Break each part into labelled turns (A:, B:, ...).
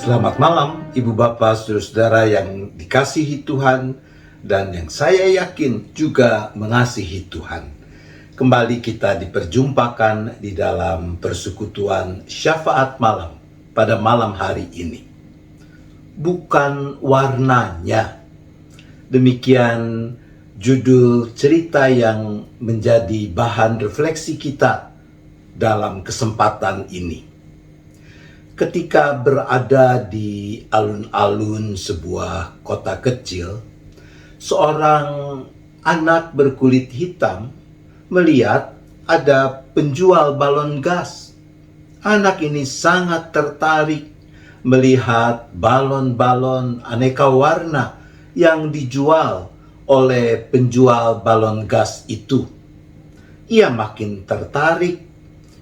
A: Selamat malam Ibu Bapak Saudara-saudara yang dikasihi Tuhan dan yang saya yakin juga mengasihi Tuhan. Kembali kita diperjumpakan di dalam persekutuan syafaat malam pada malam hari ini. Bukan warnanya. Demikian judul cerita yang menjadi bahan refleksi kita dalam kesempatan ini. Ketika berada di alun-alun sebuah kota kecil, seorang anak berkulit hitam melihat ada penjual balon gas. Anak ini sangat tertarik melihat balon-balon aneka warna yang dijual oleh penjual balon gas itu. Ia makin tertarik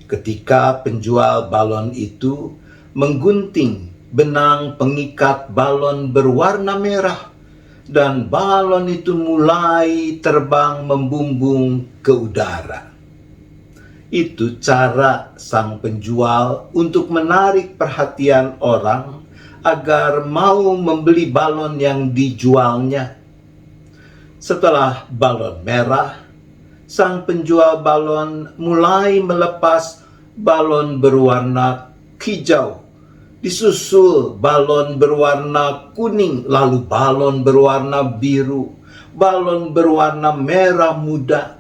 A: ketika penjual balon itu menggunting benang pengikat balon berwarna merah dan balon itu mulai terbang membumbung ke udara. Itu cara sang penjual untuk menarik perhatian orang agar mau membeli balon yang dijualnya. Setelah balon merah, sang penjual balon mulai melepas balon berwarna hijau, disusul balon berwarna kuning, lalu balon berwarna biru, balon berwarna merah muda.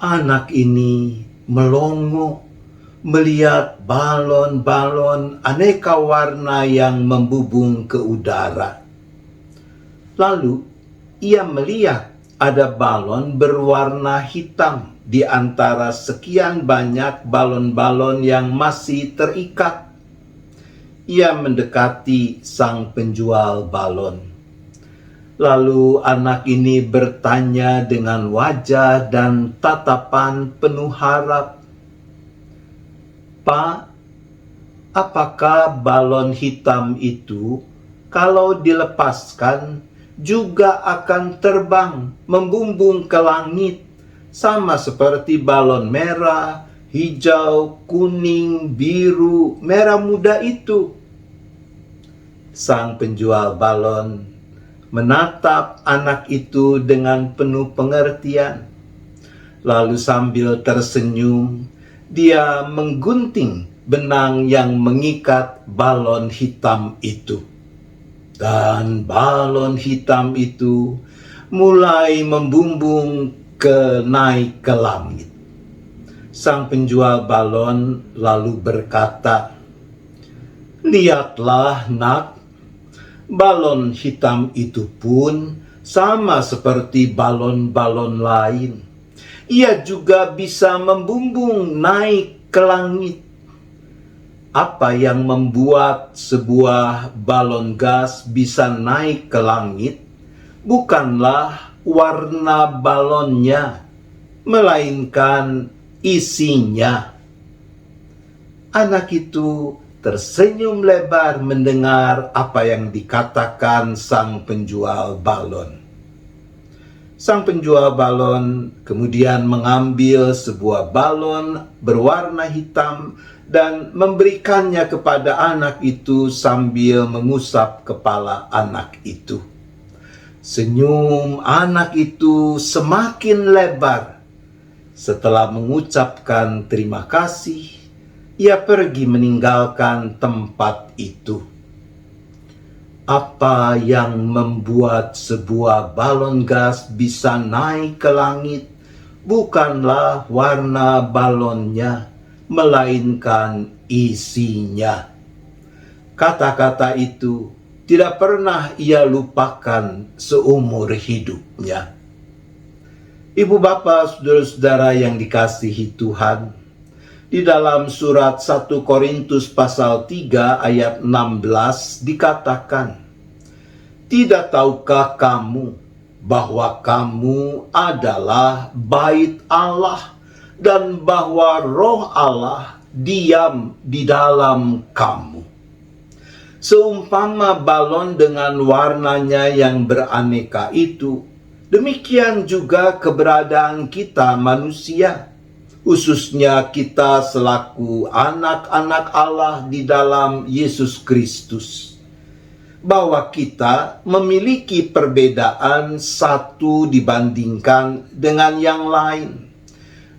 A: Anak ini melongo melihat balon-balon aneka warna yang membubung ke udara. Lalu ia melihat ada balon berwarna hitam di antara sekian banyak balon-balon yang masih terikat. Ia mendekati sang penjual balon. Lalu anak ini bertanya dengan wajah dan tatapan penuh harap, "Pak, apakah balon hitam itu kalau dilepaskan juga akan terbang membumbung ke langit sama seperti balon merah, hijau, kuning, biru, merah muda itu?" Sang penjual balon menatap anak itu dengan penuh pengertian. Lalu sambil tersenyum, dia menggunting benang yang mengikat balon hitam itu. Dan balon hitam itu mulai membumbung naik ke langit. Sang penjual balon lalu berkata, "Lihatlah, nak, balon hitam itu pun sama seperti balon-balon lain. Ia juga bisa membumbung naik ke langit. Apa yang membuat sebuah balon gas bisa naik ke langit bukanlah warna balonnya, melainkan isinya." Anak itu tersenyum lebar mendengar apa yang dikatakan sang penjual balon. Sang penjual balon kemudian mengambil sebuah balon berwarna hitam dan memberikannya kepada anak itu sambil mengusap kepala anak itu. Senyum anak itu semakin lebar. Setelah mengucapkan terima kasih, ia pergi meninggalkan tempat itu. Apa yang membuat sebuah balon gas bisa naik ke langit bukanlah warna balonnya, melainkan isinya. Kata-kata itu tidak pernah ia lupakan seumur hidupnya. Ibu bapak, saudara-saudara yang dikasihi Tuhan, di dalam surat 1 Korintus pasal 3 ayat 16 dikatakan, "Tidak tahukah kamu bahwa kamu adalah bait Allah dan bahwa Roh Allah diam di dalam kamu?" Seumpama balon dengan warnanya yang beraneka itu, demikian juga keberadaan kita manusia. khususnya kita selaku anak-anak Allah di dalam Yesus Kristus, bahwa kita memiliki perbedaan satu dibandingkan dengan yang lain.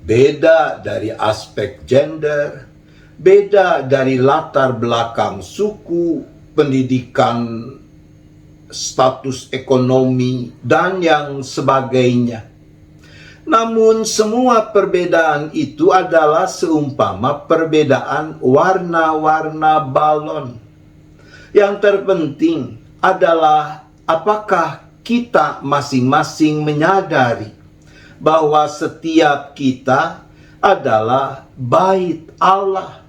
A: Beda dari aspek gender, beda dari latar belakang suku, pendidikan, status ekonomi, dan yang sebagainya. Namun semua perbedaan itu adalah seumpama perbedaan warna-warna balon. Yang terpenting adalah apakah kita masing-masing menyadari bahwa setiap kita adalah bait Allah,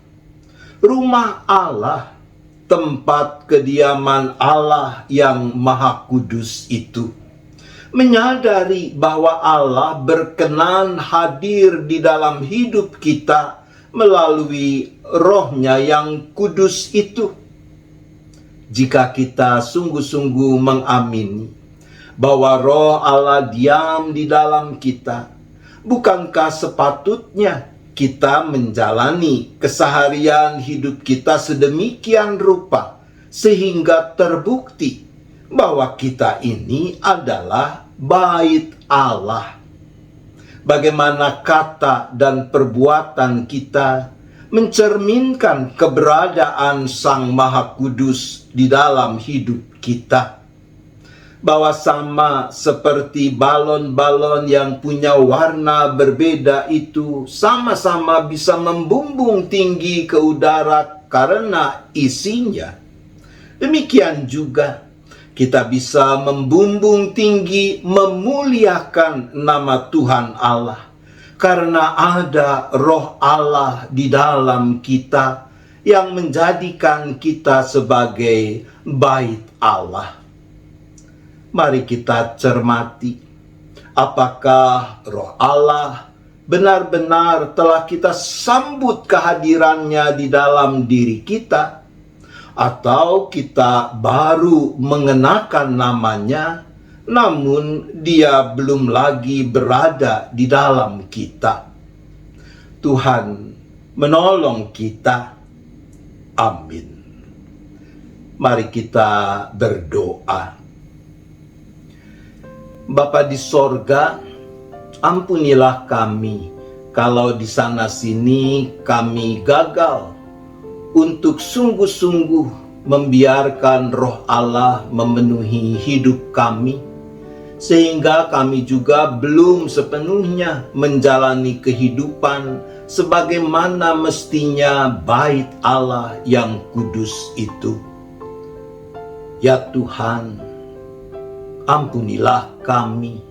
A: rumah Allah, tempat kediaman Allah yang Maha Kudus itu. Menyadari bahwa Allah berkenan hadir di dalam hidup kita melalui Roh-Nya yang kudus itu. Jika kita sungguh-sungguh mengamini bahwa Roh Allah diam di dalam kita, bukankah sepatutnya kita menjalani keseharian hidup kita sedemikian rupa sehingga terbukti bahwa kita ini adalah bait Allah? Bagaimana kata dan perbuatan kita mencerminkan keberadaan Sang Maha Kudus di dalam hidup kita? Bahwa sama seperti balon-balon yang punya warna berbeda itu sama-sama bisa membumbung tinggi ke udara karena isinya, demikian juga kita bisa membumbung tinggi memuliakan nama Tuhan Allah karena ada Roh Allah di dalam kita yang menjadikan kita sebagai bait Allah. Mari kita cermati apakah Roh Allah benar-benar telah kita sambut kehadirannya di dalam diri kita, atau kita baru mengenakan namanya, namun dia belum lagi berada di dalam kita. Tuhan menolong kita. Amin. Mari kita berdoa. Bapa di sorga, ampunilah kami kalau di sana sini kami gagal untuk sungguh-sungguh membiarkan Roh Allah memenuhi hidup kami, sehingga kami juga belum sepenuhnya menjalani kehidupan sebagaimana mestinya bait Allah yang kudus itu. Ya Tuhan, ampunilah kami.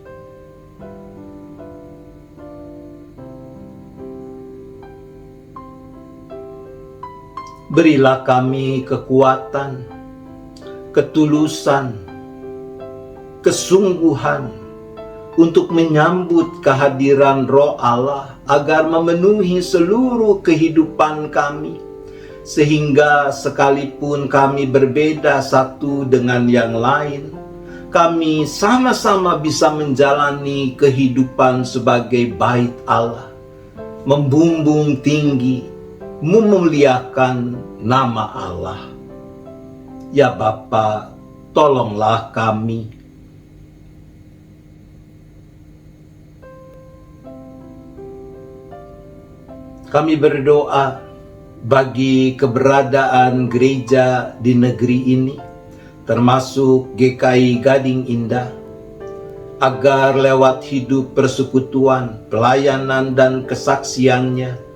A: Berilah kami kekuatan, ketulusan, kesungguhan untuk menyambut kehadiran Roh Allah agar memenuhi seluruh kehidupan kami, sehingga sekalipun kami berbeda satu dengan yang lain, kami sama-sama bisa menjalani kehidupan sebagai bait Allah, membumbung tinggi, memuliakan nama Allah. Ya Bapa, tolonglah kami. Kami berdoa bagi keberadaan gereja di negeri ini, termasuk GKI Gading Indah, agar lewat hidup persekutuan, pelayanan, dan kesaksiannya,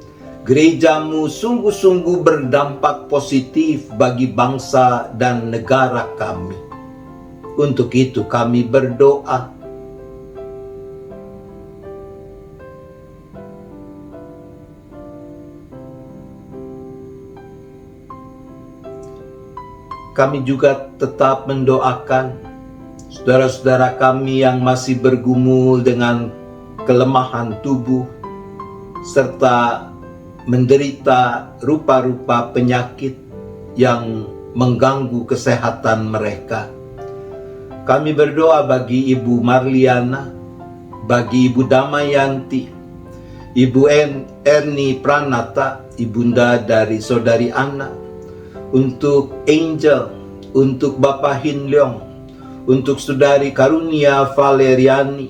A: gerejamu sungguh-sungguh berdampak positif bagi bangsa dan negara kami. Untuk itu kami berdoa. Kami juga tetap mendoakan saudara-saudara kami yang masih bergumul dengan kelemahan tubuh, serta menderita rupa-rupa penyakit yang mengganggu kesehatan mereka. Kami berdoa bagi Ibu Marliana, bagi Ibu Damayanti, Ibu Erni Pranata, ibunda dari saudari Anna, untuk Angel, untuk Bapak Hin Leong, untuk saudari Karunia Valeriani,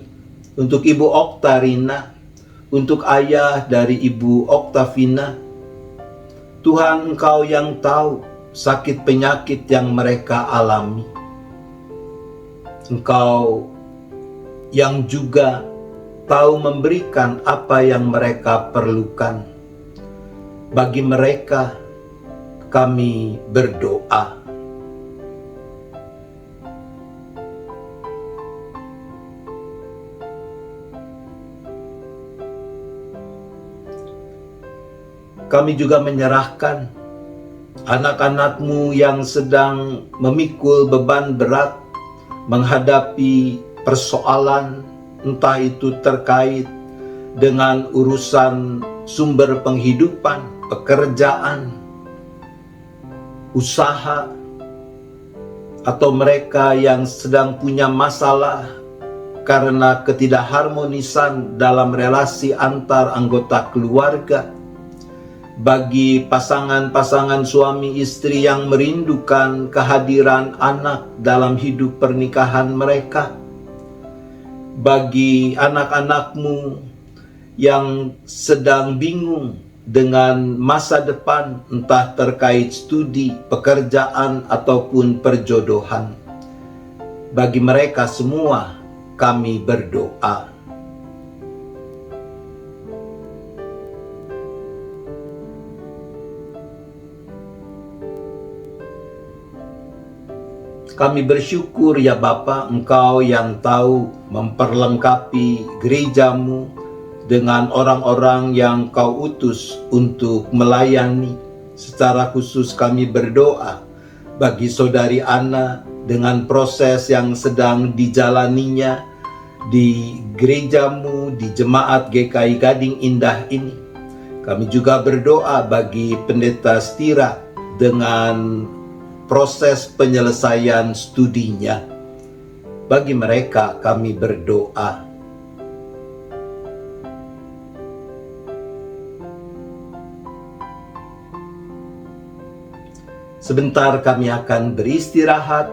A: untuk Ibu Oktarina, untuk ayah dari Ibu Oktavina. Tuhan, Engkau yang tahu sakit penyakit yang mereka alami. Engkau yang juga tahu memberikan apa yang mereka perlukan. Bagi mereka, kami berdoa. Kami juga menyerahkan anak-anak-Mu yang sedang memikul beban berat menghadapi persoalan, entah itu terkait dengan urusan sumber penghidupan, pekerjaan, usaha, atau mereka yang sedang punya masalah karena ketidakharmonisan dalam relasi antar anggota keluarga. Bagi pasangan-pasangan suami istri yang merindukan kehadiran anak dalam hidup pernikahan mereka. Bagi anak-anak-Mu yang sedang bingung dengan masa depan, entah terkait studi, pekerjaan, ataupun perjodohan. Bagi mereka semua, kami berdoa. Kami bersyukur ya Bapa, Engkau yang tahu memperlengkapi gereja-Mu dengan orang-orang yang Kau utus untuk melayani. Secara khusus kami berdoa bagi saudari Anna dengan proses yang sedang dijalaninya di gereja-Mu, di jemaat GKI Gading Indah ini. Kami juga berdoa bagi Pendeta Stira dengan proses penyelesaian studinya. Bagi mereka kami berdoa. Sebentar kami akan beristirahat,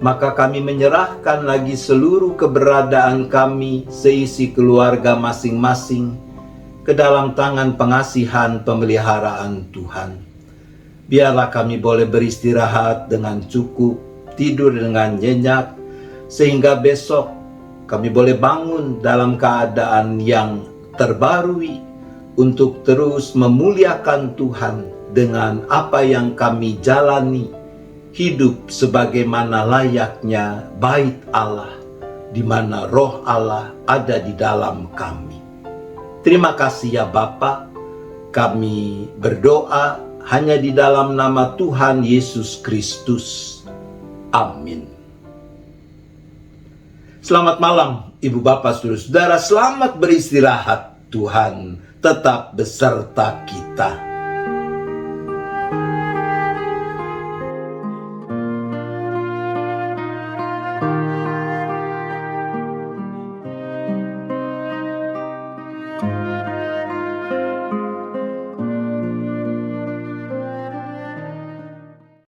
A: maka kami menyerahkan lagi seluruh keberadaan kami, seisi keluarga masing-masing, ke dalam tangan pengasihan pemeliharaan Tuhan. Biarlah kami boleh beristirahat dengan cukup, tidur dengan nyenyak, sehingga besok kami boleh bangun dalam keadaan yang terbarui untuk terus memuliakan Tuhan dengan apa yang kami jalani, hidup sebagaimana layaknya bait Allah, di mana roh Allah ada di dalam kami. Terima kasih ya Bapa, kami berdoa hanya di dalam nama Tuhan Yesus Kristus. Amin. Selamat malam Ibu Bapak Saudara-saudara, selamat beristirahat. Tuhan tetap beserta kita.